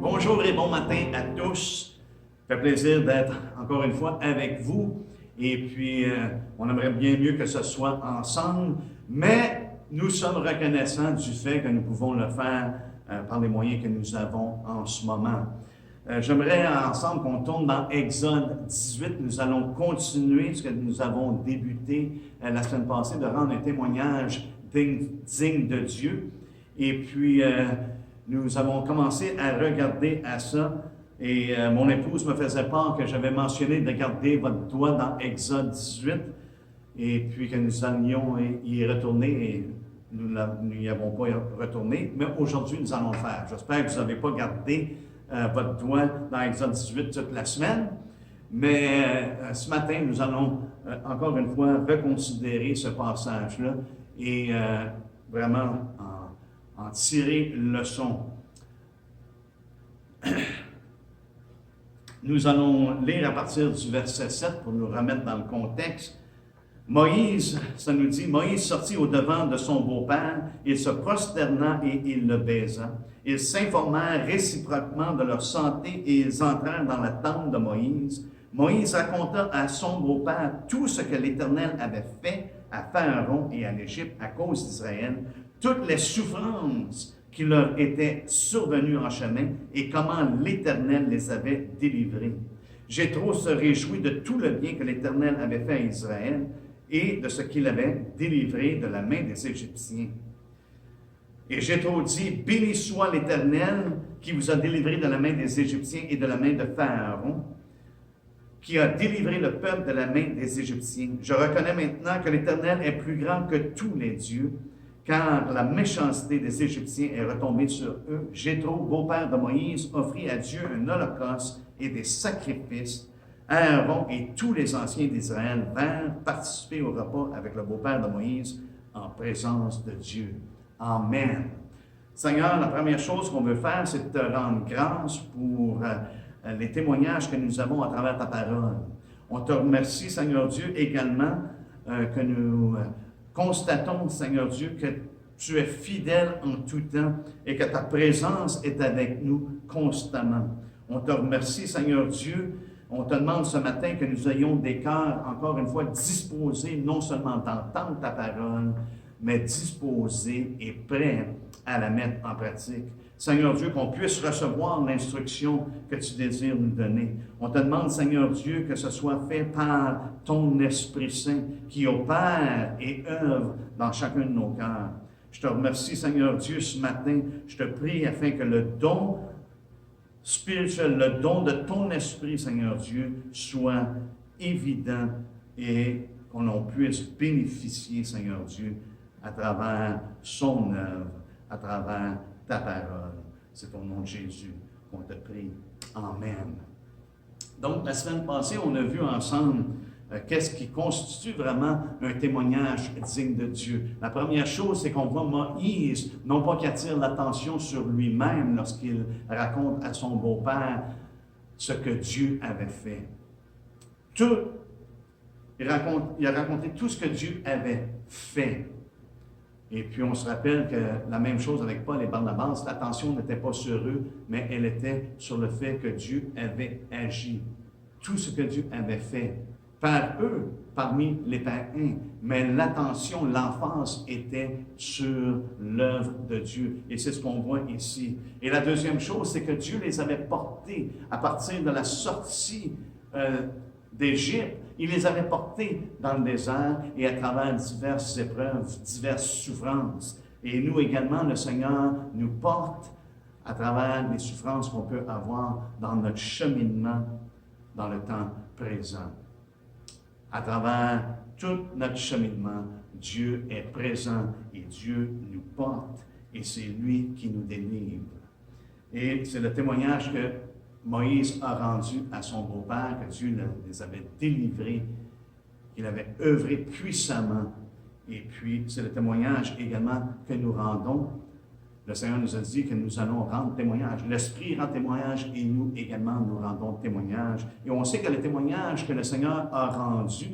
Bonjour et bon matin à tous. Ça fait plaisir d'être encore une fois avec vous. Et puis, on aimerait bien mieux que ce soit ensemble, mais nous sommes reconnaissants du fait que nous pouvons le faire par les moyens que nous avons en ce moment. J'aimerais ensemble qu'on tourne dans Exode 18. Nous allons continuer ce que nous avons débuté la semaine passée, de rendre un témoignage digne de Dieu. Et puis, nous avons commencé à regarder à ça. Et mon épouse me faisait part que j'avais mentionné de garder votre doigt dans Exode 18. Et puis que nous allions y retourner. Et nous n'y avons pas retourné. Mais aujourd'hui, nous allons le faire. J'espère que vous n'avez pas gardé votre doigt dans Exode 18 toute la semaine. Mais ce matin, nous allons encore une fois reconsidérer ce passage-là et vraiment en tirer leçon. Nous allons lire à partir du verset 7 pour nous remettre dans le contexte. Moïse, ça nous dit, Moïse sortit au-devant de son beau-père, il se prosterna et il le baisa. Ils s'informèrent réciproquement de leur santé et ils entrèrent dans la tente de Moïse. Moïse raconta à son beau-père tout ce que l'Éternel avait fait à Pharaon et à l'Égypte à cause d'Israël, toutes les souffrances qui leur étaient survenues en chemin et comment l'Éternel les avait délivrés. Jéthro se réjouit de tout le bien que l'Éternel avait fait à Israël et de ce qu'il avait délivré de la main des Égyptiens. Et Jéthro dit, « Béni soit l'Éternel qui vous a délivré de la main des Égyptiens et de la main de Pharaon, qui a délivré le peuple de la main des Égyptiens. Je reconnais maintenant que l'Éternel est plus grand que tous les dieux, car la méchanceté des Égyptiens est retombée sur eux. Jéthro, beau-père de Moïse, offrit à Dieu un holocauste et des sacrifices. Aaron et tous les anciens d'Israël vinrent participer au repas avec le beau-père de Moïse en présence de Dieu. Amen. Seigneur, la première chose qu'on veut faire, c'est de te rendre grâce pour les témoignages que nous avons à travers ta parole. On te remercie, Seigneur Dieu, également que nous constatons, Seigneur Dieu, que tu es fidèle en tout temps et que ta présence est avec nous constamment. On te remercie, Seigneur Dieu. On te demande ce matin que nous ayons des cœurs, encore une fois, disposés non seulement d'entendre ta parole, mais disposés et prêts à la mettre en pratique. Seigneur Dieu, qu'on puisse recevoir l'instruction que tu désires nous donner. On te demande, Seigneur Dieu, que ce soit fait par ton Esprit Saint qui opère et œuvre dans chacun de nos cœurs. Je te remercie, Seigneur Dieu, ce matin. Je te prie afin que le don spirituel, le don de ton Esprit, Seigneur Dieu, soit évident et qu'on puisse bénéficier, Seigneur Dieu, à travers son œuvre, à travers ta parole. C'est au nom de Jésus qu'on te prie. Amen. Donc, la semaine passée, on a vu ensemble qu'est-ce qui constitue vraiment un témoignage digne de Dieu. La première chose, c'est qu'on voit Moïse, non pas qu'il attire l'attention sur lui-même lorsqu'il raconte à son beau-père ce que Dieu avait fait. Il a raconté tout ce que Dieu avait fait. Et puis on se rappelle que la même chose avec Paul et Barnabas, l'attention n'était pas sur eux, mais elle était sur le fait que Dieu avait agi. Tout ce que Dieu avait fait par eux, parmi les païens, mais l'attention, l'emphase était sur l'œuvre de Dieu. Et c'est ce qu'on voit ici. Et la deuxième chose, c'est que Dieu les avait portés à partir de la sortie d'Égypte. Il les avait portés dans le désert et à travers diverses épreuves, diverses souffrances. Et nous également, le Seigneur nous porte à travers les souffrances qu'on peut avoir dans notre cheminement dans le temps présent. À travers tout notre cheminement, Dieu est présent et Dieu nous porte et c'est lui qui nous délivre. Et c'est le témoignage que Moïse a rendu à son beau-père, que Dieu les avait délivrés, qu'il avait œuvré puissamment. Et puis, c'est le témoignage également que nous rendons. Le Seigneur nous a dit que nous allons rendre témoignage. L'Esprit rend témoignage et nous également nous rendons témoignage. Et on sait que le témoignage que le Seigneur a rendu,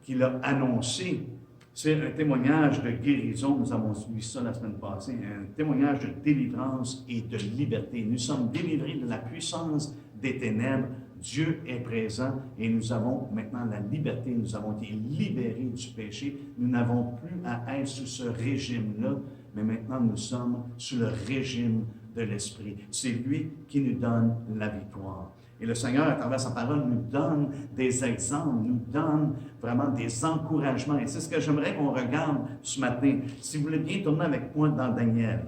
qu'il a annoncé C'est un témoignage de guérison, nous avons vu ça la semaine passée, un témoignage de délivrance et de liberté. Nous sommes délivrés de la puissance des ténèbres. Dieu est présent et nous avons maintenant la liberté. Nous avons été libérés du péché. Nous n'avons plus à être sous ce régime-là, mais maintenant nous sommes sous le régime de l'Esprit. C'est lui qui nous donne la victoire. Et le Seigneur, à travers sa parole, nous donne des exemples, nous donne vraiment des encouragements. Et c'est ce que j'aimerais qu'on regarde ce matin. Si vous voulez bien tourner avec moi dans Daniel.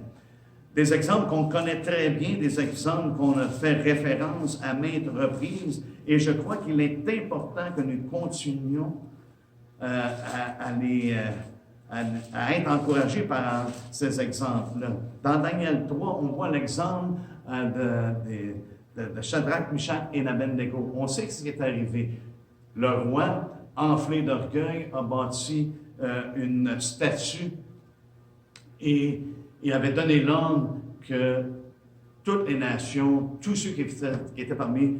Des exemples qu'on connaît très bien, des exemples qu'on a fait référence à maintes reprises. Et je crois qu'il est important que nous continuions à être encouragés par ces exemples-là. Dans Daniel 3, on voit l'exemple de Shadrach, Meshach et Abednego. On sait ce qui est arrivé. Le roi, enflé d'orgueil, a bâti une statue et il avait donné l'ordre que toutes les nations, tous ceux qui étaient parmi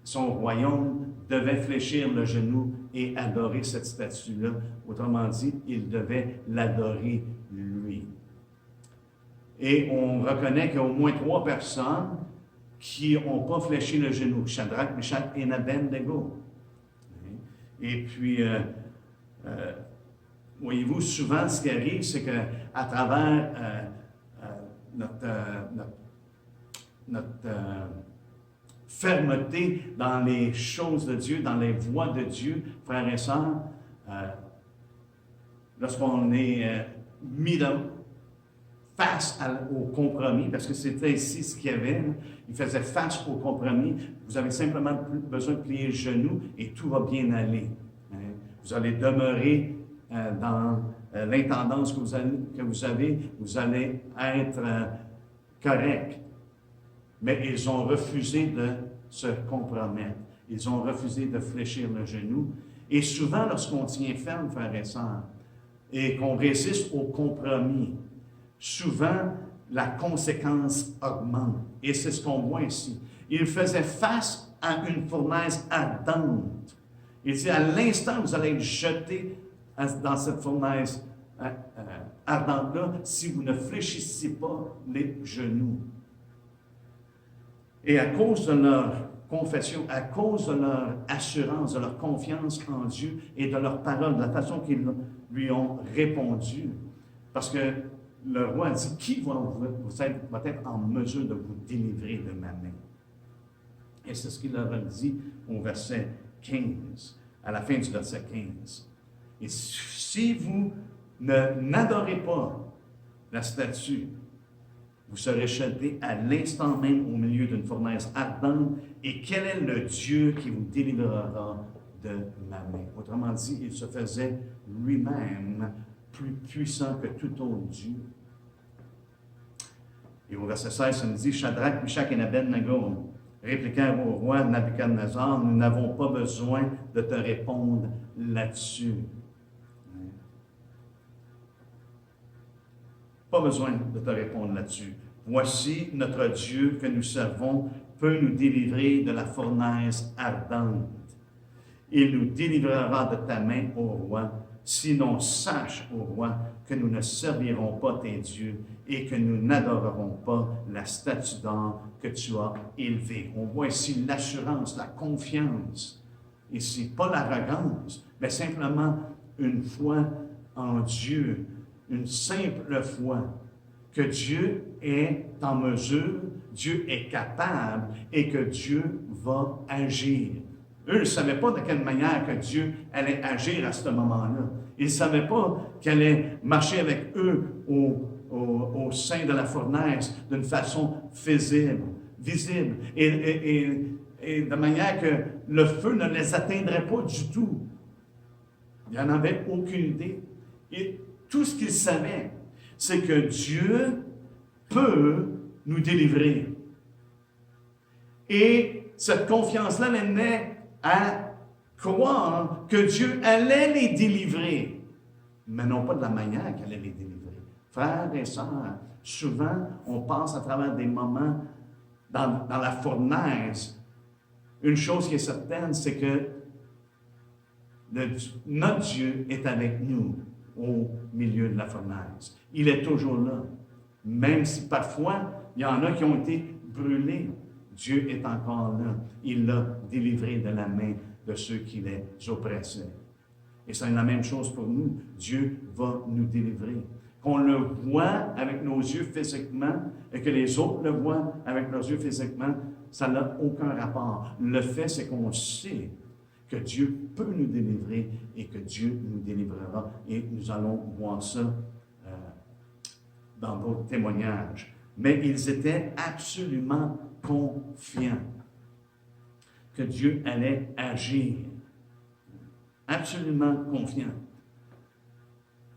son royaume, devaient fléchir le genou et adorer cette statue-là. Autrement dit, ils devaient l'adorer lui. Et on reconnaît qu'il y a au moins 3 personnes qui n'ont pas fléchi le genou. Shadrach, Meshach et Abednego. Et puis, voyez-vous, souvent, ce qui arrive, c'est qu'à travers notre fermeté dans les choses de Dieu, dans les voies de Dieu, frères et sœurs, lorsqu'on est mis face au compromis, parce que c'était ici ce qu'il y avait, il faisait face au compromis, vous avez simplement besoin de plier le genou et tout va bien aller. Vous allez demeurer dans l'intendance que vous avez, vous allez être correct. Mais ils ont refusé de se compromettre. Ils ont refusé de fléchir le genou. Et souvent, lorsqu'on tient ferme, frères et sœurs, et qu'on résiste au compromis, souvent, la conséquence augmente. Et c'est ce qu'on voit ici. Il faisait face à une fournaise ardente. Il dit, à l'instant, vous allez être jeté dans cette fournaise ardente-là si vous ne fléchissez pas les genoux. Et à cause de leur confession, à cause de leur assurance, de leur confiance en Dieu et de leur parole, de la façon qu'ils lui ont répondu, parce que le roi a dit, qui va être en mesure de vous délivrer de ma main? Et c'est ce qu'il leur a dit au verset 15, à la fin du verset 15. Et si vous n'adorez pas la statue, vous serez jeté à l'instant même au milieu d'une fournaise ardente. Et quel est le Dieu qui vous délivrera de ma main? Autrement dit, il se faisait lui-même plus puissant que tout autre Dieu. Et au verset 16, ça nous dit, Shadrach, Meshach et Abednego répliquèrent au roi Nabuchodonosor, nous n'avons pas besoin de te répondre là-dessus. Pas besoin de te répondre là-dessus. Voici notre Dieu que nous servons peut nous délivrer de la fournaise ardente. Il nous délivrera de ta main, ô roi. Sinon, sache, ô roi, que nous ne servirons pas tes dieux et que nous n'adorerons pas la statue d'or que tu as élevée. On voit ici l'assurance, la confiance. Ici, pas l'arrogance, mais simplement une foi en Dieu. Une simple foi que Dieu est en mesure, Dieu est capable et que Dieu va agir. Eux ne savaient pas de quelle manière que Dieu allait agir à ce moment-là. Ils ne savaient pas qu'il allait marcher avec eux au sein de la fournaise d'une façon visible, et de manière que le feu ne les atteindrait pas du tout. Ils n'en avaient aucune idée. Et tout ce qu'ils savaient, c'est que Dieu peut nous délivrer. Et cette confiance-là les menait à croire que Dieu allait les délivrer, mais non pas de la manière qu'il allait les délivrer. Frères et sœurs, souvent, on passe à travers des moments dans la fournaise. Une chose qui est certaine, c'est que Notre Dieu est avec nous au milieu de la fournaise. Il est toujours là. Même si parfois, il y en a qui ont été brûlés, Dieu est encore là. Il l'a délivré de la main de ceux qui les oppressaient. Et c'est la même chose pour nous. Dieu va nous délivrer. Qu'on le voit avec nos yeux physiquement et que les autres le voient avec leurs yeux physiquement, ça n'a aucun rapport. Le fait, c'est qu'on sait que Dieu peut nous délivrer et que Dieu nous délivrera. Et nous allons voir ça dans d'autres témoignages. Mais ils étaient absolument confiants que Dieu allait agir. Absolument confiants.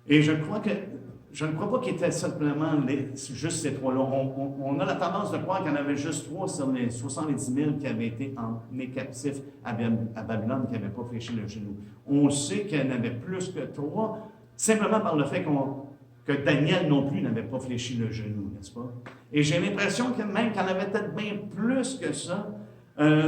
Et je ne crois pas qu'ils étaient simplement juste ces trois-là. On a la tendance de croire qu'il y en avait juste trois sur les 70 000 qui avaient été emmenés captifs à Babylone, qui n'avaient pas fléchi le genou. On sait qu'il y en avait plus que trois, simplement par le fait que Daniel non plus n'avait pas fléchi le genou, n'est-ce pas? Et j'ai l'impression que même qu'il y en avait peut-être bien plus que ça,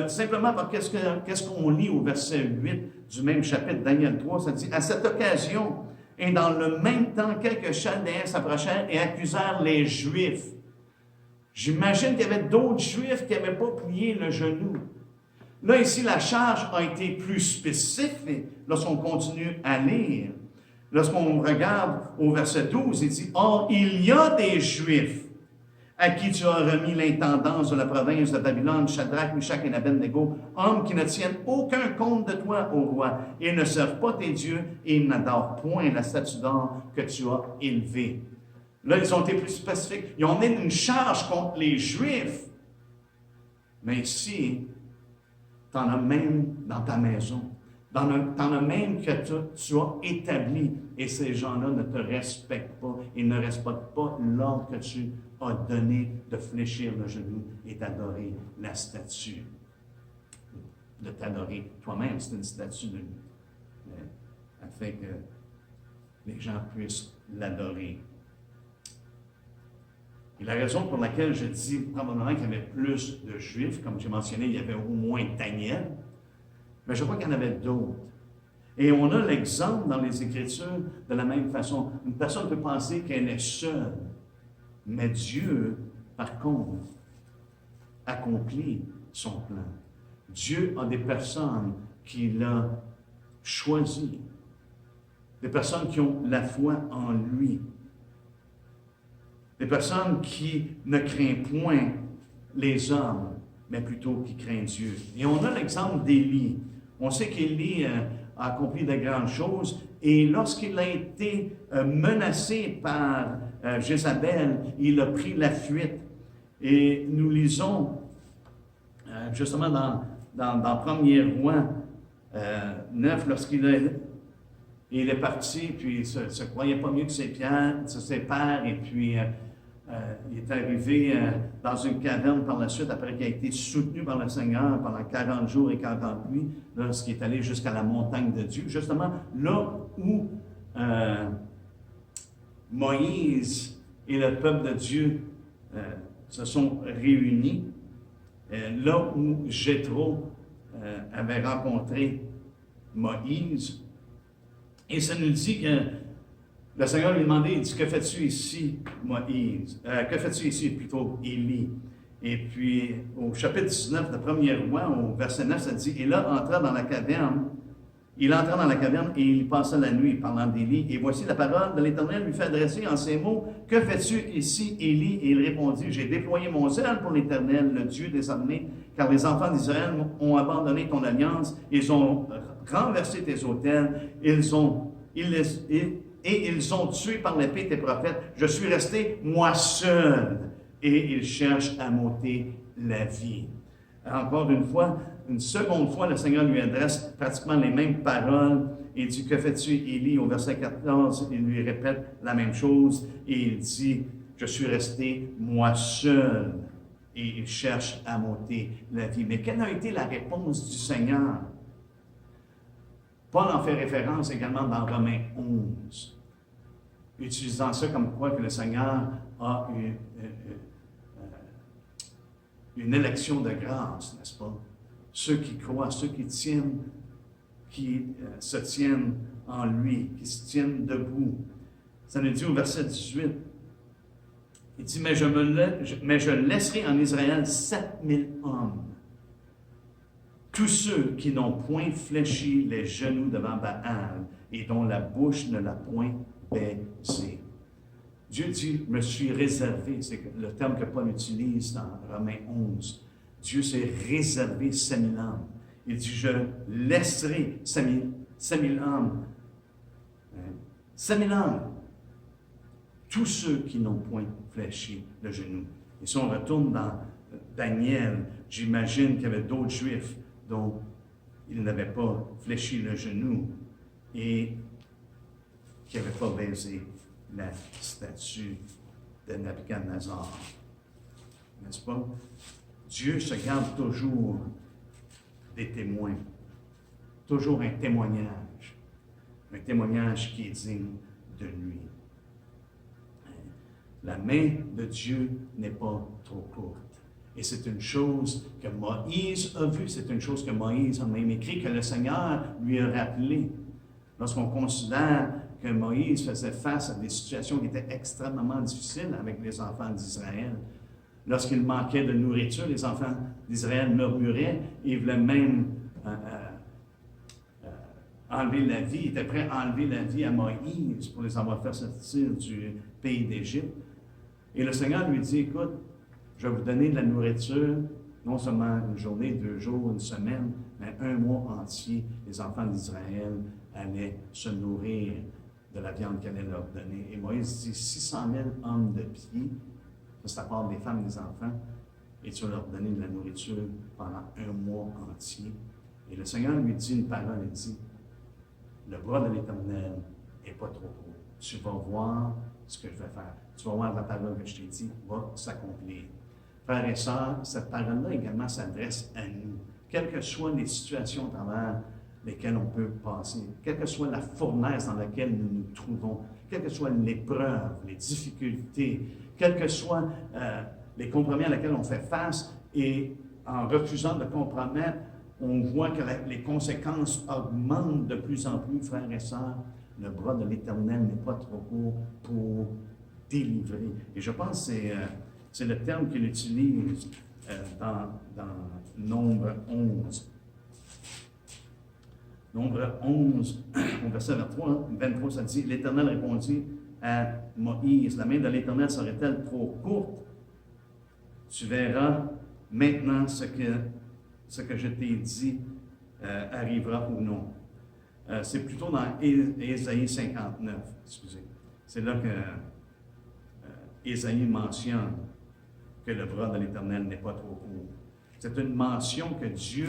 simplement par qu'est-ce qu'on lit au verset 8 du même chapitre, Daniel 3, ça dit « À cette occasion, et dans le même temps, quelques Chaldéens s'approchèrent et accusèrent les Juifs. » J'imagine qu'il y avait d'autres Juifs qui n'avaient pas plié le genou. Là, ici, la charge a été plus spécifique lorsqu'on continue à lire. Lorsqu'on regarde au verset 12, il dit « Or, il y a des Juifs à qui tu as remis l'intendance de la province de Babylone, Shadrach, Meshach et Abednego, hommes qui ne tiennent aucun compte de toi, ô roi. Ils ne servent pas tes dieux et ils n'adorent point la statue d'or que tu as élevée. » Là, ils ont été plus spécifiques. Ils ont mis une charge contre les Juifs. Mais ici, tu en as même dans ta maison. Tu en as même que tu as établi. Et ces gens-là ne te respectent pas. Ils ne respectent pas l'ordre que tu a donné de fléchir le genou et d'adorer la statue. De t'adorer toi-même, c'est une statue de lui. Afin que les gens puissent l'adorer. Et la raison pour laquelle je dis probablement qu'il y avait plus de Juifs, comme j'ai mentionné, il y avait au moins Daniel, mais je crois qu'il y en avait d'autres. Et on a l'exemple dans les Écritures de la même façon. Une personne peut penser qu'elle est seule. Mais Dieu, par contre, accomplit son plan. Dieu a des personnes qu'il a choisies, des personnes qui ont la foi en lui, des personnes qui ne craignent point les hommes, mais plutôt qui craignent Dieu. Et on a l'exemple d'Élie. On sait qu'Élie a accompli de grandes choses, et lorsqu'il a été menacé par Jézabel, il a pris la fuite. Et nous lisons justement dans 1er Roi 9, lorsqu'il est parti, puis il se croyait pas mieux que ses pères, et puis il est arrivé dans une caverne par la suite, après qu'il a été soutenu par le Seigneur pendant 40 jours et 40 nuits, lorsqu'il est allé jusqu'à la montagne de Dieu, justement là où Moïse et le peuple de Dieu se sont réunis, là où Jéthro avait rencontré Moïse. Et ça nous dit que le Seigneur lui demandait, il dit, « Que fais-tu ici, Moïse? Que fais-tu ici, plutôt, Élie? » Et puis, au chapitre 19 de 1er Roi, au verset 9, ça dit, « Et là, entra dans la caverne. Il entra dans la caverne et il passa la nuit, parlant d'Élie. Et voici la parole de l'Éternel lui fait adresser en ces mots, « Que fais-tu ici, Élie? » Et il répondit, « J'ai déployé mon zèle pour l'Éternel, le Dieu des armées, car les enfants d'Israël ont abandonné ton alliance, ils ont renversé tes autels, ils ont tué par l'épée tes prophètes. Je suis resté, moi seul. » Et ils cherchent à m'ôter la vie. Encore une seconde fois, le Seigneur lui adresse pratiquement les mêmes paroles. Il dit, « Que fais-tu, Élie? » Au verset 14, il lui répète la même chose. Et il dit, « Je suis resté, moi seul. » Et il cherche à m'ôter la vie. Mais quelle a été la réponse du Seigneur? Paul en fait référence également dans Romains 11, utilisant ça comme quoi que le Seigneur a une élection de grâce, n'est-ce pas? Ceux qui croient, ceux qui qui se tiennent en lui, qui se tiennent debout. Ça nous dit au verset 18, il dit, mais je laisserai en Israël 7000 hommes, tous ceux qui n'ont point fléchi les genoux devant Baal et dont la bouche ne l'a point baisé. Dieu dit, me suis réservé, c'est le terme que Paul utilise dans Romains 11. Dieu s'est réservé 5000 hommes. Il dit, je laisserai 5000 hommes. 5000 hommes. Tous ceux qui n'ont point fléchi le genou. Et si on retourne dans Daniel, j'imagine qu'il y avait d'autres Juifs dont ils n'avaient pas fléchi le genou et qui n'avaient pas baisé la statue de Nabuchodonosor. N'est-ce pas? Dieu se garde toujours des témoins, toujours un témoignage qui est digne de lui. La main de Dieu n'est pas trop courte. Et c'est une chose que Moïse a vue, c'est une chose que Moïse a même écrit, que le Seigneur lui a rappelé. Lorsqu'on considère que Moïse faisait face à des situations qui étaient extrêmement difficiles avec les enfants d'Israël, lorsqu'il manquait de nourriture, les enfants d'Israël murmuraient et voulaient même enlever la vie, étaient prêts à enlever la vie à Moïse pour les avoir fait sortir du pays d'Égypte. Et le Seigneur lui dit, écoute, je vais vous donner de la nourriture, non seulement une journée, 2 jours, une semaine, mais 1 mois entier. Les enfants d'Israël allaient se nourrir de la viande qu'elle allait leur donner. Et Moïse dit, 600 000 hommes de pied, ça c'est à part des femmes et des enfants, et tu vas leur donner de la nourriture pendant 1 mois entier. Et le Seigneur lui dit une parole, il dit, le bras de l'Éternel n'est pas trop court. Tu vas voir ce que je vais faire. Tu vas voir la parole que je t'ai dit va s'accomplir. Frères et sœurs, cette parole-là également s'adresse à nous. Quelles que soient les situations à travers lesquelles on peut passer, quelle que soit la fournaise dans laquelle nous nous trouvons, quelle que soit l'épreuve, les difficultés, quels que soient les compromis à lesquels on fait face, et en refusant de compromettre, on voit que les conséquences augmentent de plus en plus, frères et sœurs. Le bras de l'Éternel n'est pas trop court pour délivrer. Et je pense que c'est le terme qu'il utilise dans Nombre 11. Nombre 11, au verset 23, ça dit, l'Éternel répondit à Moïse, la main de l'Éternel serait-elle trop courte? Tu verras maintenant ce que je t'ai dit arrivera ou non. C'est plutôt dans Ésaïe 59, excusez. C'est là que Ésaïe mentionne que le bras de l'Éternel n'est pas trop court. C'est une mention que Dieu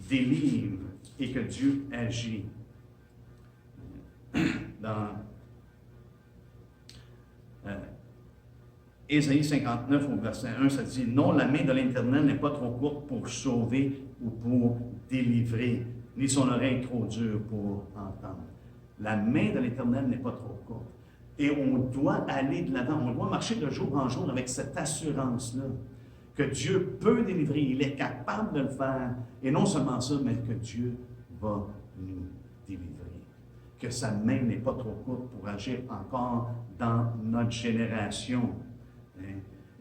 délivre et que Dieu agit. Dans Ésaïe 59, au verset 1, ça dit « Non, la main de l'Éternel n'est pas trop courte pour sauver ou pour délivrer, ni son oreille trop dure pour entendre. » La main de l'Éternel n'est pas trop courte. Et on doit aller de l'avant, on doit marcher de jour en jour avec cette assurance-là, que Dieu peut délivrer, il est capable de le faire, et non seulement ça, mais que Dieu va nous délivrer. Que sa main n'est pas trop courte pour agir encore dans notre génération.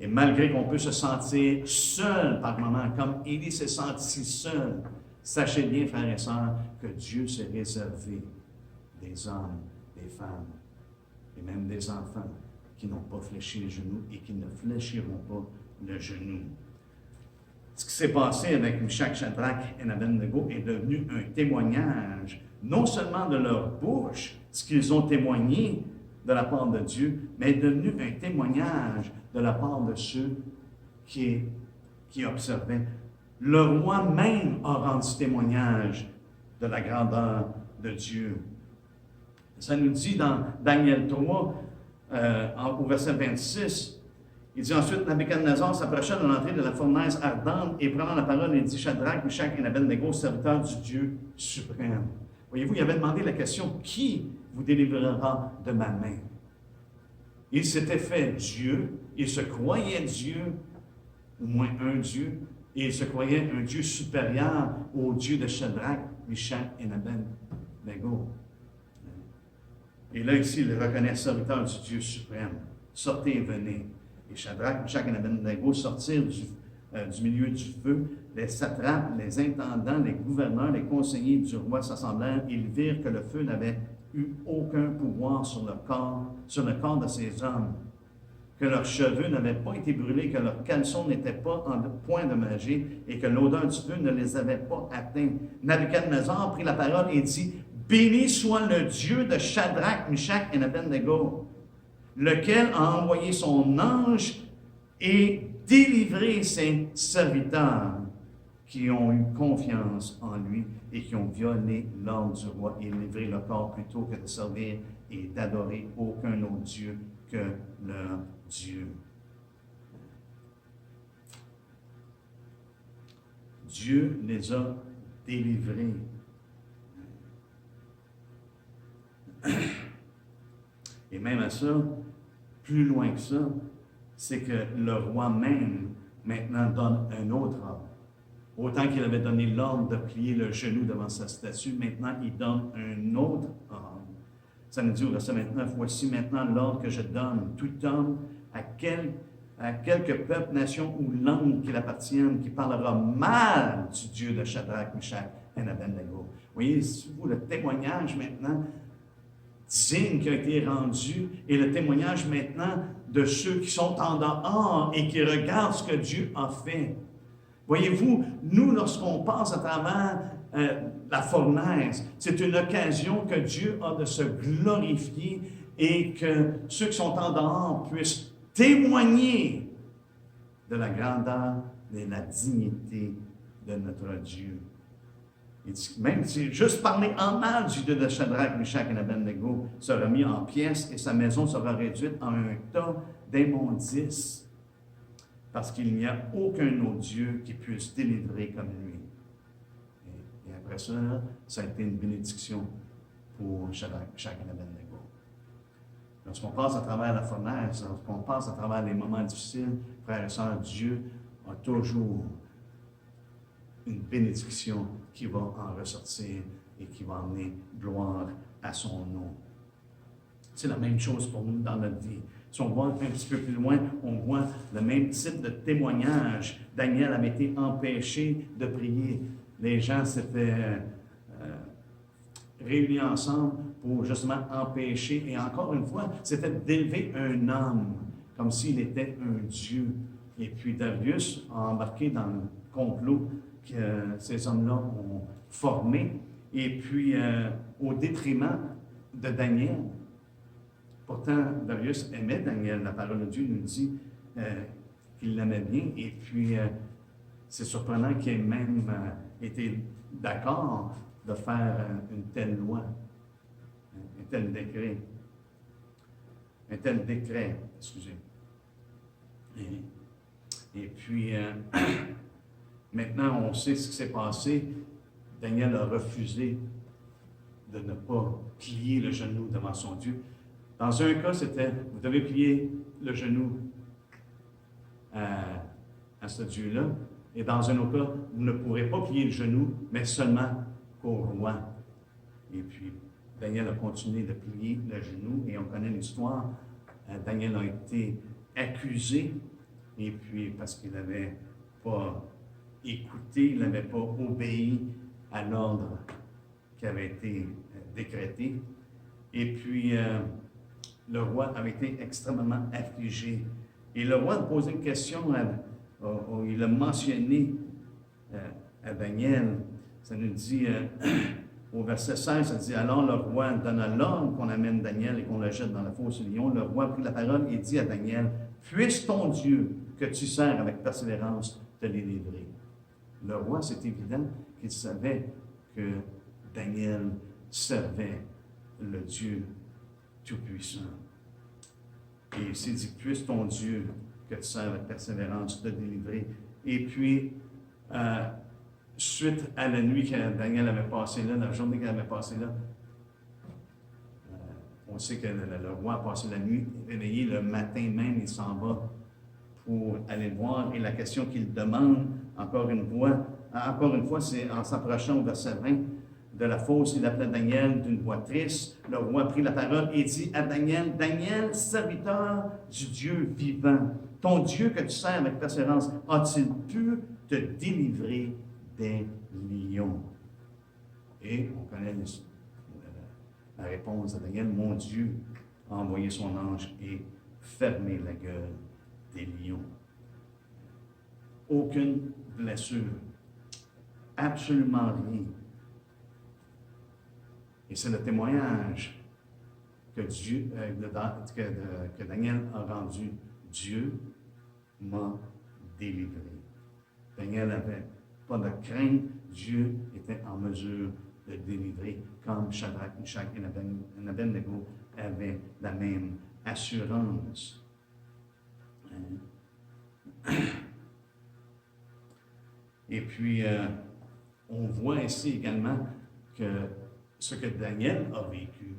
Et malgré qu'on peut se sentir seul par moments, comme Élie s'est senti seul, sachez bien, frères et sœurs, que Dieu s'est réservé des hommes, des femmes, et même des enfants qui n'ont pas fléchi les genoux et qui ne fléchiront pas le genou. Ce qui s'est passé avec Meshach, Shadrach et Abednego est devenu un témoignage, non seulement de leur bouche, ce qu'ils ont témoigné de la part de Dieu, mais est devenu un témoignage de la part de ceux qui observaient. Le roi même a rendu témoignage de la grandeur de Dieu. Ça nous dit dans Daniel 3, au verset 26, il dit ensuite, Nabuchodonosor s'approcha de l'entrée de la fournaise ardente et prenant la parole, il dit, Shadrach, Meshach et Abednego, serviteurs du Dieu suprême. Voyez-vous, il avait demandé la question, qui vous délivrera de ma main? Il s'était fait Dieu, il se croyait Dieu, au moins un Dieu, et il se croyait un Dieu supérieur au Dieu de Shadrach, Meshach et Abednego. Et là, ici, il reconnaît serviteur du Dieu suprême. Sortez et venez. Et Shadrach, Meshach et Abednego sortirent du milieu du feu. Les satrapes, les intendants, les gouverneurs, les conseillers du roi s'assemblèrent. Ils virent que le feu n'avait eu aucun pouvoir sur le corps de ces hommes, que leurs cheveux n'avaient pas été brûlés, que leurs caleçons n'étaient pas en point de magie, et que l'odeur du feu ne les avait pas atteints. Nabuchodonosor prit la parole et dit, « Béni soit le Dieu de Shadrach, Meshach et Abednego, lequel a envoyé son ange et délivré ses serviteurs qui ont eu confiance en lui et qui ont violé l'ordre du roi et livré le corps plutôt que de servir et d'adorer aucun autre Dieu que leur Dieu. » Dieu les a délivrés. Et même à ça, plus loin que ça, c'est que le roi même, maintenant, donne un autre ordre. Autant qu'il avait donné l'ordre de plier le genou devant sa statue, maintenant, il donne un autre ordre. Ça nous dit au verset 29, « Voici maintenant l'ordre que je donne, tout homme, à quelque peuple, nation ou langue qu'il appartienne, qui parlera mal du Dieu de Shadrach, Meshach et Abednego. » Vous voyez, vous, le témoignage maintenant digne qui a été rendu, et le témoignage maintenant de ceux qui sont en dehors et qui regardent ce que Dieu a fait. Voyez-vous, nous, lorsqu'on passe à travers la fournaise, c'est une occasion que Dieu a de se glorifier et que ceux qui sont en dehors puissent témoigner de la grandeur et de la dignité de notre Dieu. Il dit, même si juste parler en mal du Dieu de Shadrach, Meshach et Abednego sera mis en pièces et sa maison sera réduite en un tas d'immondices, parce qu'il n'y a aucun autre Dieu qui puisse délivrer comme lui. Et après ça, ça a été une bénédiction pour Shadrach, Meshach et Abednego. Lorsqu'on passe à travers la fournaise, lorsqu'on passe à travers les moments difficiles, frères et sœurs, Dieu a toujours une bénédiction qui va en ressortir et qui va emmener gloire à son nom. C'est la même chose pour nous dans notre vie. Si on voit un petit peu plus loin, on voit le même type de témoignage. Daniel avait été empêché de prier. Les gens s'étaient réunis ensemble pour justement empêcher. Et encore une fois, c'était d'élever un homme, comme s'il était un Dieu. Et puis Darius a embarqué dans le complot que ces hommes-là ont formé, et puis au détriment de Daniel. Pourtant, Darius aimait Daniel. La parole de Dieu nous dit qu'il l'aimait bien, et puis c'est surprenant qu'il ait même été d'accord de faire une telle loi, un tel décret, excusez. Et puis, maintenant, on sait ce qui s'est passé. Daniel a refusé de ne pas plier le genou devant son Dieu. Dans un cas, c'était, vous devez plier le genou à ce Dieu-là. Et dans un autre cas, vous ne pourrez pas plier le genou, mais seulement qu'au roi. Et puis, Daniel a continué de plier le genou, et on connaît l'histoire. Daniel a été accusé, et puis parce qu'il n'avait pas écouté, il n'avait pas obéi à l'ordre qui avait été décrété. Et puis, le roi avait été extrêmement affligé. Et le roi a posé une question, il a mentionné à Daniel, ça nous dit, au verset 16, ça dit, « Alors le roi donna l'ordre qu'on amène Daniel et qu'on le jette dans la fosse au lion. Le roi prit la parole et dit à Daniel, « Puisse ton Dieu que tu sers avec persévérance te les livrer. » Le roi, c'est évident qu'il savait que Daniel servait le Dieu Tout-Puissant. Et il s'est dit, puisse ton Dieu que tu sers avec persévérance te délivrer. Et puis, suite à la nuit que Daniel avait passée là, la journée qu'elle avait passée là, on sait que le roi a passé la nuit réveillé. Le matin même, il s'en va pour aller le voir. Et la question qu'il demande, encore une fois, c'est en s'approchant au verset 20, de la fosse, il appela Daniel d'une voix triste. Le roi prit la parole et dit à Daniel, Daniel, serviteur du Dieu vivant, ton Dieu que tu sers avec persévérance, a-t-il pu te délivrer des lions? Et on connaît la réponse de Daniel, mon Dieu a envoyé son ange et fermé la gueule des lions. Aucune blessure, absolument rien. Et c'est le témoignage que Daniel a rendu. Dieu m'a délivré. Daniel n'avait pas de crainte. Dieu était en mesure de délivrer, comme Shadrach, Meshach et Abednego avaient la même assurance. Et puis, on voit ici également que ce que Daniel a vécu,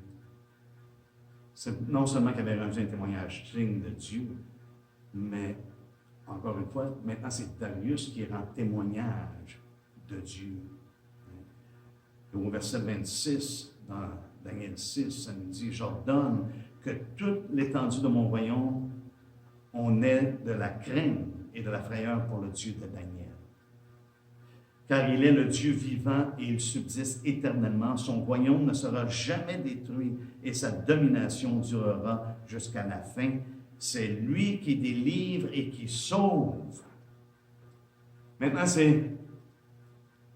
c'est non seulement qu'il avait rendu un témoignage digne de Dieu, mais, encore une fois, maintenant c'est Darius qui rend témoignage de Dieu. Au verset 26, dans Daniel 6, ça nous dit, « J'ordonne que toute l'étendue de mon royaume, on ait de la crainte et de la frayeur pour le Dieu de Daniel. Car il est le Dieu vivant et il subsiste éternellement. Son royaume ne sera jamais détruit et sa domination durera jusqu'à la fin. C'est lui qui délivre et qui sauve. » Maintenant, c'est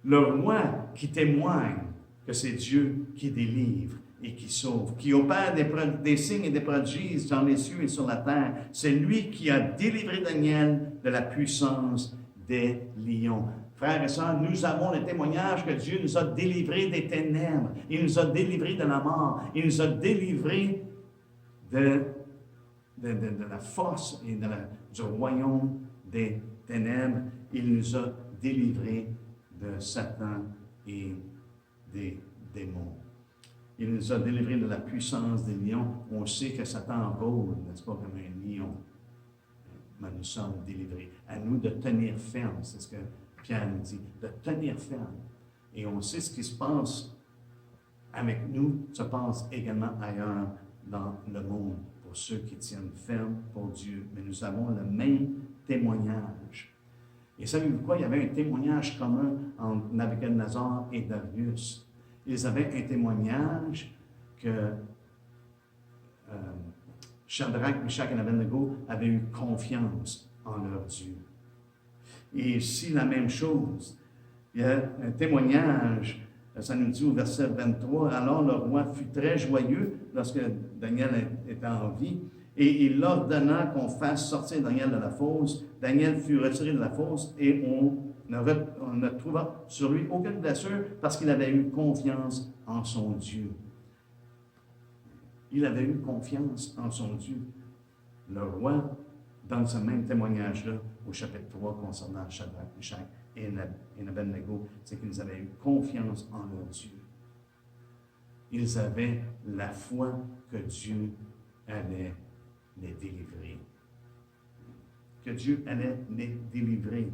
le roi qui témoigne que c'est Dieu qui délivre et qui sauve, qui opère des signes et des prodiges dans les cieux et sur la terre. C'est lui qui a délivré Daniel de la puissance des lions. Frères et sœurs, nous avons le témoignage que Dieu nous a délivrés des ténèbres. Il nous a délivrés de la mort. Il nous a délivrés de la force et du royaume des ténèbres. Il nous a délivrés de Satan et des démons. Il nous a délivrés de la puissance des lions. On sait que Satan rôde, n'est-ce pas, comme un lion. Mais nous sommes délivrés. À nous de tenir ferme, c'est ce que Pierre nous dit, de tenir ferme. Et on sait ce qui se passe avec nous, se passe également ailleurs dans le monde, pour ceux qui tiennent ferme pour Dieu. Mais nous avons le même témoignage. Et savez-vous quoi? Il y avait un témoignage commun entre Nabuchodonosor et Darius. Ils avaient un témoignage que Shadrach, Meshach et Abednego avaient eu confiance en leur Dieu. Et ici, la même chose. Il y a un témoignage, ça nous dit au verset 23, « Alors le roi fut très joyeux lorsque Daniel était en vie, et il ordonna qu'on fasse sortir Daniel de la fosse. Daniel fut retiré de la fosse et on ne trouva sur lui aucune blessure parce qu'il avait eu confiance en son Dieu. » Il avait eu confiance en son Dieu. Le roi, dans ce même témoignage-là, au chapitre 3, concernant Shadrach, Meshach et Abednego, c'est qu'ils avaient eu confiance en leur Dieu. Ils avaient la foi que Dieu allait les délivrer. Que Dieu allait les délivrer.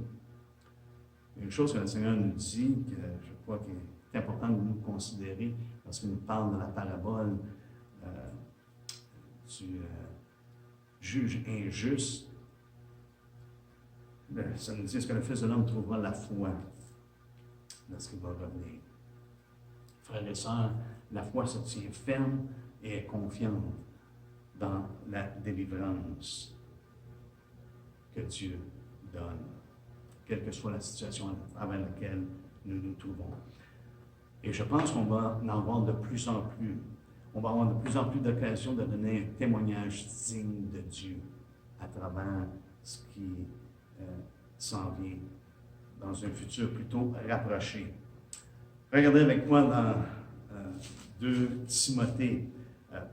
Une chose que le Seigneur nous dit, que je crois qu'il est important de nous considérer, parce qu'il nous parle de la parabole du juge injuste. Ça nous dit, est-ce que le Fils de l'homme trouvera la foi lorsqu'il va revenir? Frères et sœurs, la foi se tient ferme et est confiante dans la délivrance que Dieu donne, quelle que soit la situation à travers laquelle nous nous trouvons. Et je pense qu'on va en avoir de plus en plus. On va avoir de plus en plus d'occasions de donner un témoignage digne de Dieu à travers ce qui s'en vient dans un futur plutôt rapproché. Regardez avec moi dans 2 Timothée.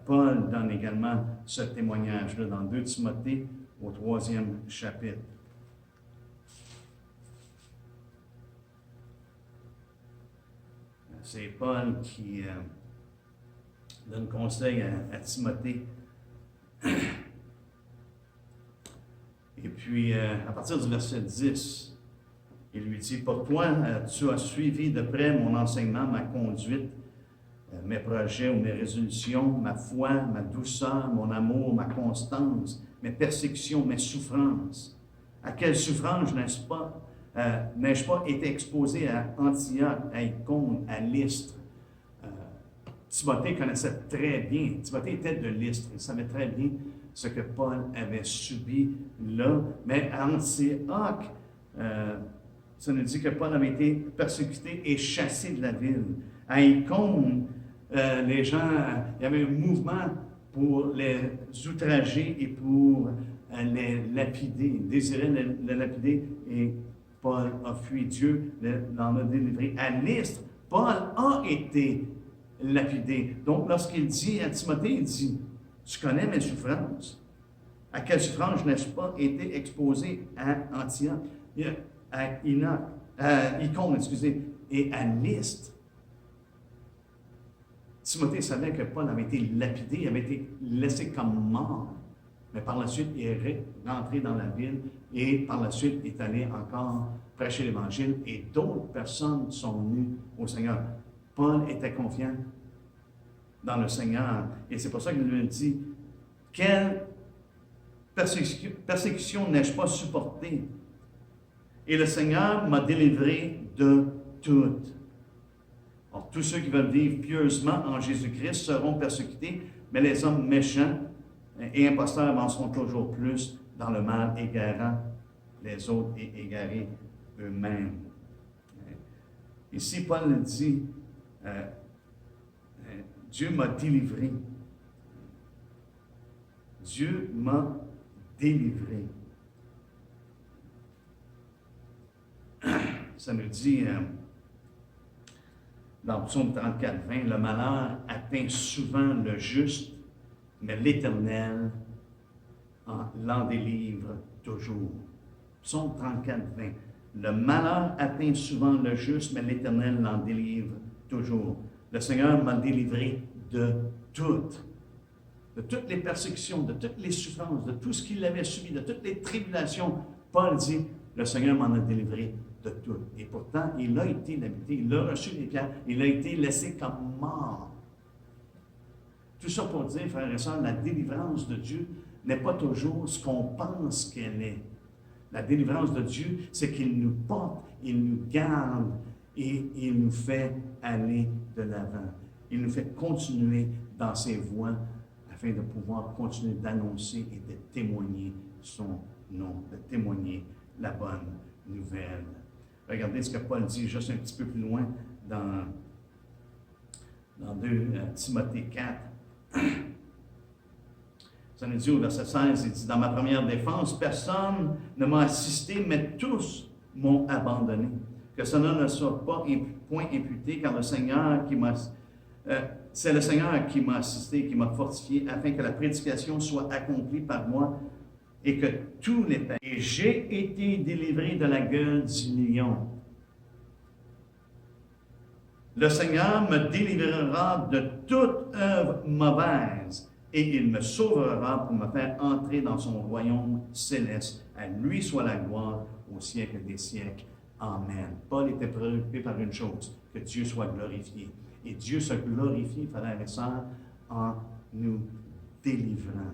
Paul donne également ce témoignage-là dans 2 Timothée au 3e chapitre. C'est Paul qui donne conseil à Timothée. Et puis, à partir du verset 10, Il lui dit, pour toi, tu as suivi de près mon enseignement, ma conduite, mes projets ou mes résolutions, ma foi, ma douceur, mon amour, ma constance, mes persécutions, mes souffrances. À quelle souffrance n'ai-je pas été exposé à Antioche, à Icône, à Lystre? Timothée connaissait très bien, Timothée était de Lystre, il savait très bien ce que Paul avait subi là, mais à Antioche, ça nous dit que Paul avait été persécuté et chassé de la ville. À Icône, les gens, il y avait un mouvement pour les outrager et pour les lapider, désirer les lapider, et Paul a fui. Dieu l'en a délivré. À Lystre, Paul a été lapidé. Donc, lorsqu'il dit à Timothée, il dit, tu connais mes souffrances. À quelle souffrance n'ai-je pas été exposé à Antioche, à Icône, excusez, et à Lystre? Timothée savait que Paul avait été lapidé, il avait été laissé comme mort. Mais par la suite, il est rentré dans la ville et par la suite, il est allé encore prêcher l'Évangile et d'autres personnes sont venues au Seigneur. Paul était confiant dans le Seigneur. Et c'est pour ça qu'il lui dit, quelle persécution n'ai-je pas supportée? Et le Seigneur m'a délivré de toutes. Alors, tous ceux qui veulent vivre pieusement en Jésus-Christ seront persécutés, mais les hommes méchants et imposteurs avanceront toujours plus dans le mal, égarant les autres et égarés eux-mêmes. Ici, Paul dit, Dieu m'a délivré. Dieu m'a délivré. Ça nous dit dans Psaume 34, 20, le malheur atteint souvent le juste, mais l'Éternel l'en délivre toujours. Psaume 34, 20. Le malheur atteint souvent le juste, mais l'Éternel l'en délivre toujours. Le Seigneur m'a délivré de toutes les persécutions, de toutes les souffrances, de tout ce qu'il avait subi, de toutes les tribulations. Paul dit, le Seigneur m'en a délivré de tout. Et pourtant, il a été lapidé, il a reçu les pierres, il a été laissé comme mort. Tout ça pour dire, frères et sœurs, la délivrance de Dieu n'est pas toujours ce qu'on pense qu'elle est. La délivrance de Dieu, c'est qu'il nous porte, il nous garde et il nous fait aller de l'avant. Il nous fait continuer dans ses voies afin de pouvoir continuer d'annoncer et de témoigner son nom, de témoigner la bonne nouvelle. Regardez ce que Paul dit juste un petit peu plus loin dans 2 Timothée 4. Ça nous dit au verset 16, il dit, dans ma première défense, personne ne m'a assisté, mais tous m'ont abandonné. Que cela ne soit pas point imputé, car c'est le Seigneur qui m'a assisté, qui m'a fortifié, afin que la prédication soit accomplie par moi et que tous les païens. Et j'ai été délivré de la gueule du lion. Le Seigneur me délivrera de toute œuvre mauvaise et il me sauvera pour me faire entrer dans son royaume céleste. À lui soit la gloire au siècle des siècles. Amen. Paul était préoccupé par une chose, que Dieu soit glorifié. Et Dieu se glorifie, frères et sœurs, en nous délivrant.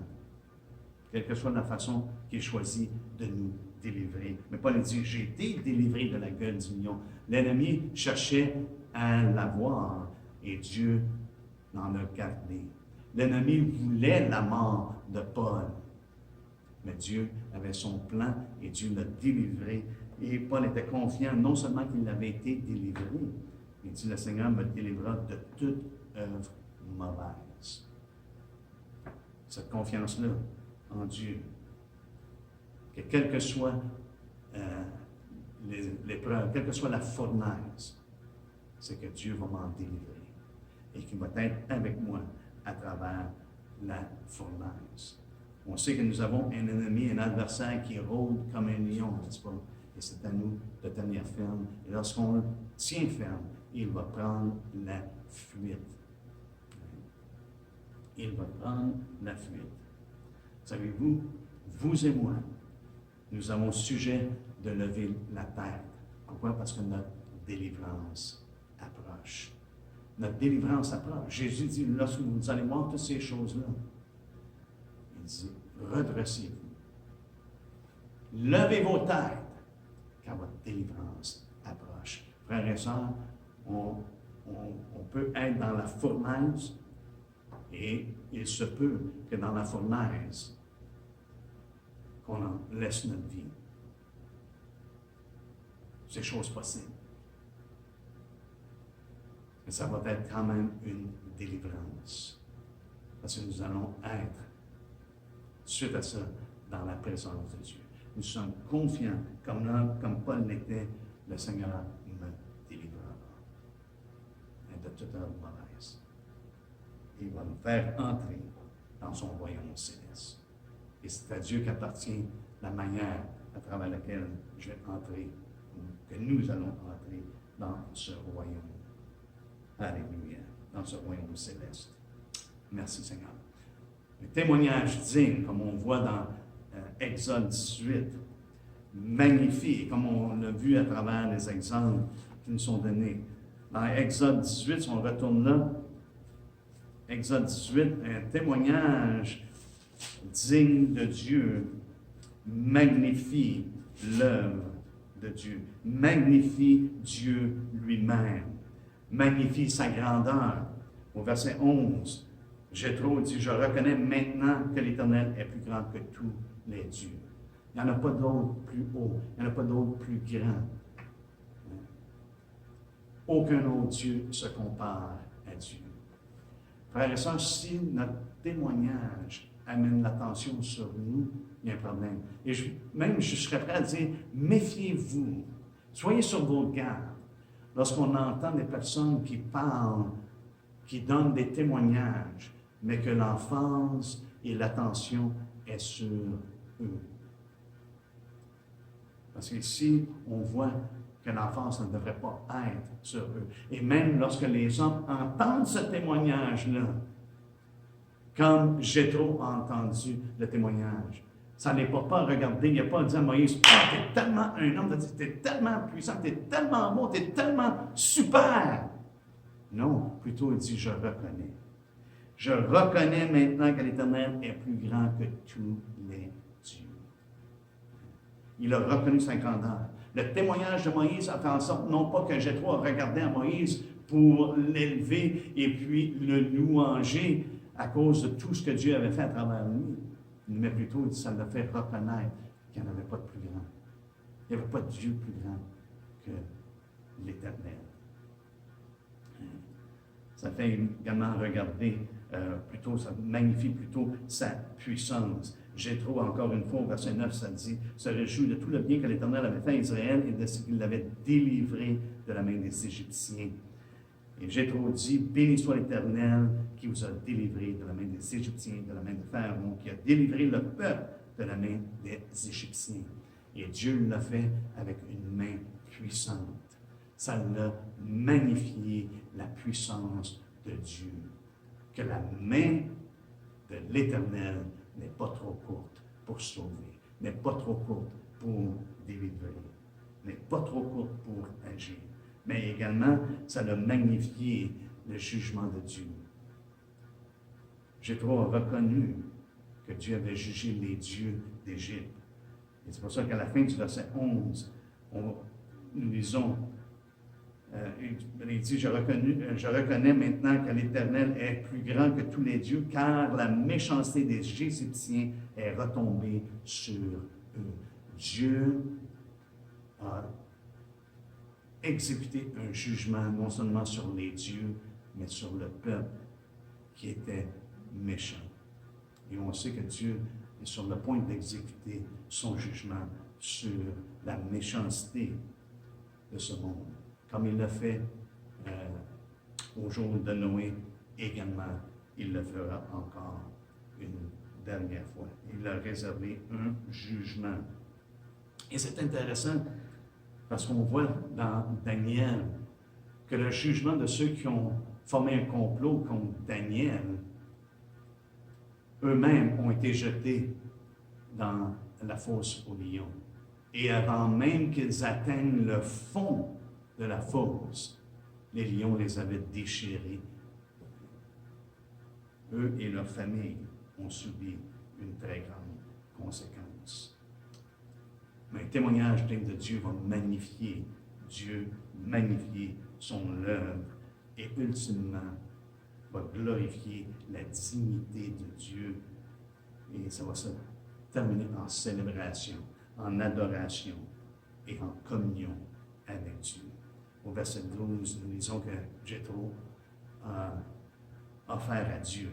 Quelle que soit la façon qu'il choisit de nous délivrer. Mais Paul dit, j'ai été délivré de la gueule du lion. L'ennemi cherchait à l'avoir et Dieu l'en a gardé. L'ennemi voulait la mort de Paul. Mais Dieu avait son plan et Dieu l'a délivré. Et Paul était confiant, non seulement qu'il avait été délivré, mais il dit, le Seigneur me délivrera de toute œuvre mauvaise. Cette confiance-là en Dieu, que quelle que soit l'épreuve, quelle que soit la fournaise, c'est que Dieu va m'en délivrer et qu'il va être avec moi à travers la fournaise. On sait que nous avons un ennemi, un adversaire qui rôde comme un lion, n'est-ce pas? Et c'est à nous de tenir ferme. Et lorsqu'on tient ferme, il va prendre la fuite. Il va prendre la fuite. Savez-vous, vous et moi, nous avons sujet de lever la tête Pourquoi? Parce que notre délivrance approche. Notre délivrance approche. Jésus dit, lorsque vous allez voir toutes ces choses-là, il dit, redressez-vous. Levez vos têtes, car votre délivrance approche. Frères et sœurs, on peut être dans la fournaise, et il se peut que dans la fournaise, qu'on en laisse notre vie. C'est chose possible. Mais ça va être quand même une délivrance. Parce que nous allons être, suite à ça, dans la présence de Dieu. Nous sommes confiants, comme Paul l'était, le Seigneur me délivrera de toute œuvre mauvaise. Il va nous faire entrer dans son royaume céleste. Et c'est à Dieu qu'appartient la manière à travers laquelle je vais entrer, que nous allons entrer dans ce royaume. Alléluia, dans ce royaume céleste. Merci Seigneur. Le témoignage digne, comme on voit dans Exode 18, magnifique, comme on l'a vu à travers les exemples qui nous sont donnés. Dans Exode 18, si on retourne là, Exode 18, un témoignage digne de Dieu, magnifie l'œuvre de Dieu, magnifie Dieu lui-même, magnifie sa grandeur. Au verset 11, Jéthro dit, je reconnais maintenant que l'Éternel est plus grand que tous les dieux. Il n'y en a pas d'autre plus haut, il n'y en a pas d'autre plus grand. Aucun autre Dieu se compare à Dieu. Frères et sœurs, si notre témoignage amène l'attention sur nous, il y a un problème. Et je serais prêt à dire, méfiez-vous, soyez sur vos gardes. Lorsqu'on entend des personnes qui parlent, qui donnent des témoignages, mais que l'emphase et l'attention est sur eux. Parce qu'ici, on voit que l'emphase ne devrait pas être sur eux. Et même lorsque les hommes entendent ce témoignage-là, comme Jéthro a entendu le témoignage, ça n'est pas regarder, il n'a pas dit à Moïse, « Ah, t'es tellement un homme, t'es tellement puissant, t'es tellement bon, t'es tellement super! » Non, plutôt il dit, « Je reconnais. Je reconnais maintenant que l'Éternel est plus grand que tous les dieux. » Il a reconnu sa grandeur. Le témoignage de Moïse a fait en sorte, non pas que Jéthro a regardé à Moïse pour l'élever et puis le louanger à cause de tout ce que Dieu avait fait à travers lui, mais plutôt ça l'a fait reconnaître qu'il n'y en avait pas de plus grand. Il n'y avait pas de Dieu plus grand que l'Éternel. Ça fait également regarder, ça magnifie plutôt sa puissance. Jéthro, encore une fois, au verset 9, ça dit, se réjouit de tout le bien que l'Éternel avait fait à Israël et de ce qu'il l'avait délivré de la main des Égyptiens. Et Jéthro dit, béni soit l'Éternel qui vous a délivré de la main des Égyptiens, de la main de Pharaon, qui a délivré le peuple de la main des Égyptiens. Et Dieu l'a fait avec une main puissante. Ça l'a magnifié, la puissance de Dieu. Que la main de l'Éternel n'est pas trop courte pour sauver, n'est pas trop courte pour délivrer, n'est pas trop courte pour agir. Mais également, ça a magnifié le jugement de Dieu. Jéthro a reconnu que Dieu avait jugé les dieux d'Égypte. Et c'est pour ça qu'à la fin du verset 11, nous lisons, il dit, je reconnais maintenant que l'Éternel est plus grand que tous les dieux, car la méchanceté des Égyptiens est retombée sur eux. Dieu a exécuté un jugement non seulement sur les dieux, mais sur le peuple qui était méchant. Et on sait que Dieu est sur le point d'exécuter son jugement sur la méchanceté de ce monde. Comme il l'a fait au jour de Noé, également, il le fera encore une dernière fois. Il a réservé un jugement. Et c'est intéressant parce qu'on voit dans Daniel que le jugement de ceux qui ont formé un complot contre Daniel, eux-mêmes ont été jetés dans la fosse aux lions. Et avant même qu'ils atteignent le fond de la fosse, les lions les avaient déchirés. Eux et leurs familles ont subi une très grande conséquence. Mais un témoignage digne de Dieu va magnifier Dieu, magnifier son œuvre et ultimement va glorifier la dignité de Dieu. Et ça va se terminer en célébration, en adoration et en communion avec Dieu. Au verset 12, nous lisons que Jéthro a offert à Dieu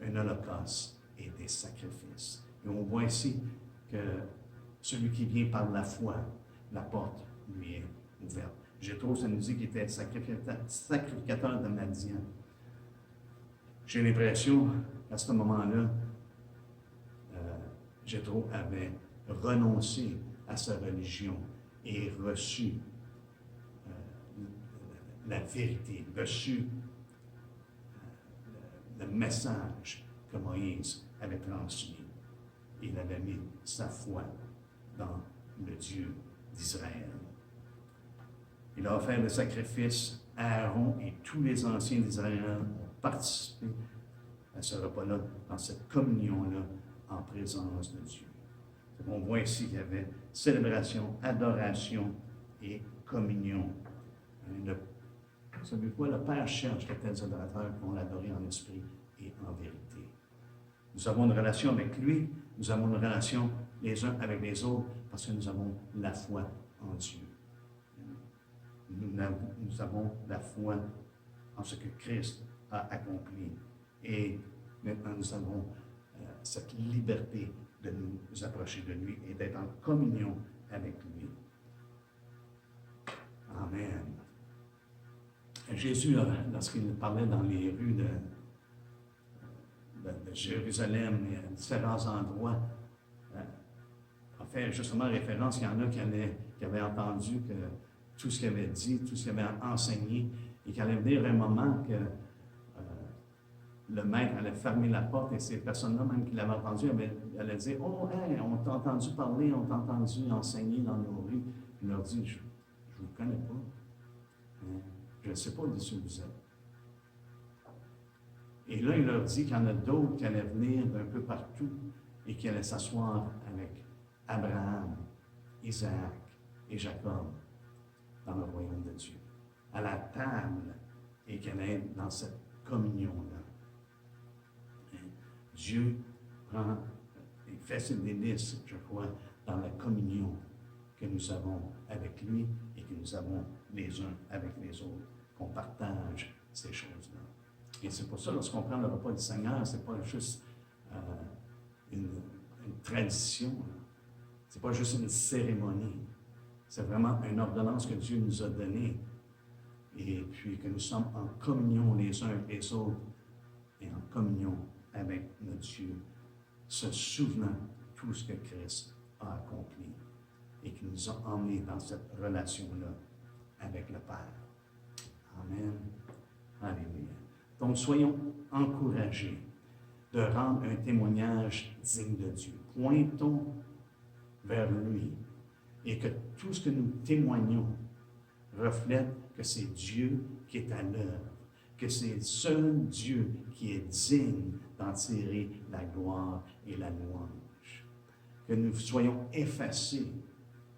un holocauste et des sacrifices. Et on voit ici que celui qui vient par la foi, la porte lui est ouverte. Jéthro, ça nous dit qu'il était sacrificateur de Madian. J'ai l'impression, à ce moment-là, Jéthro avait renoncé à sa religion et reçu la vérité, reçu le message que Moïse avait transmis. Il avait mis sa foi dans le Dieu d'Israël. Il a offert le sacrifice. Aaron et tous les anciens d'Israël ont participé à ce repas-là, dans cette communion-là, en présence de Dieu. On voit ici qu'il y avait célébration, adoration et communion. Vous savez quoi? Le Père cherche de tels adorateurs qui vont l'adorer en esprit et en vérité. Nous avons une relation avec lui, nous avons une relation les uns avec les autres parce que nous avons la foi en Dieu. Nous avons la foi en ce que Christ a accompli. Et maintenant, nous avons cette liberté de nous approcher de lui et d'être en communion avec lui. Amen. Jésus, lorsqu'il parlait dans les rues de Jérusalem et à différents endroits, a fait justement référence qu'il y en a qui avaient entendu que tout ce qu'il avait dit, tout ce qu'il avait enseigné, et qu'il allait venir un moment que le maître allait fermer la porte et ces personnes-là, même qui l'avaient entendu, allaient dire « Oh, hey, on t'a entendu parler, on t'a entendu enseigner dans nos rues. » Il leur dit « Je ne vous connais pas. Je ne sais pas de qui vous êtes. » Et là, il leur dit qu'il y en a d'autres qui allaient venir d'un peu partout et qui allaient s'asseoir avec Abraham, Isaac et Jacob dans le royaume de Dieu, à la table, et qui allaient être dans cette communion-là. Dieu prend et fait ses délices, je crois, dans la communion que nous avons avec lui et que nous avons les uns avec les autres, qu'on partage ces choses-là. Et c'est pour ça, lorsqu'on prend le repas du Seigneur, ce n'est pas juste une tradition, ce n'est pas juste une cérémonie, c'est vraiment une ordonnance que Dieu nous a donnée, et puis que nous sommes en communion les uns avec les autres, et en communion avec notre Dieu, se souvenant de tout ce que Christ a accompli, et qui nous a emmenés dans cette relation-là avec le Père. Amen. Alléluia. Donc, soyons encouragés de rendre un témoignage digne de Dieu. Pointons vers lui et que tout ce que nous témoignons reflète que c'est Dieu qui est à l'œuvre, que c'est seul Dieu qui est digne d'en tirer la gloire et la louange. Que nous soyons effacés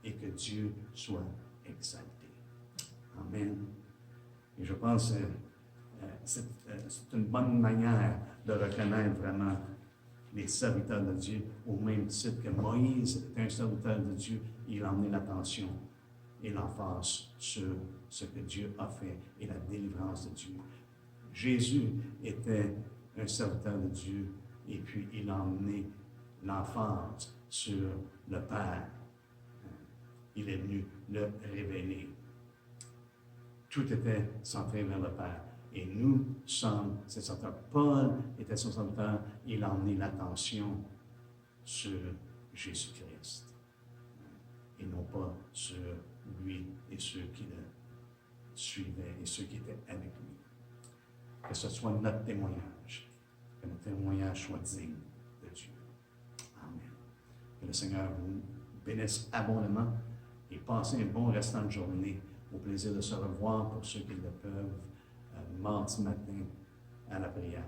et que Dieu soit exalté. Amen. Et je pense que c'est une bonne manière de reconnaître vraiment les serviteurs de Dieu, au même titre que Moïse est un serviteur de Dieu. Il a emmené l'attention et l'emphase sur ce que Dieu a fait et la délivrance de Dieu. Jésus était un serviteur de Dieu et puis il a emmené l'emphase sur le Père. Il est venu le révéler. Tout était centré vers le Père. Et nous sommes ses serviteurs. Paul était son serviteur. Il a emmené l'attention sur Jésus-Christ. Et non pas sur lui et ceux qui le suivaient et ceux qui étaient avec lui. Que ce soit notre témoignage. Que notre témoignage soit digne de Dieu. Amen. Que le Seigneur vous bénisse abondamment et passez un bon restant de journée. Au plaisir de se revoir pour ceux qui le peuvent mardi matin à la prière.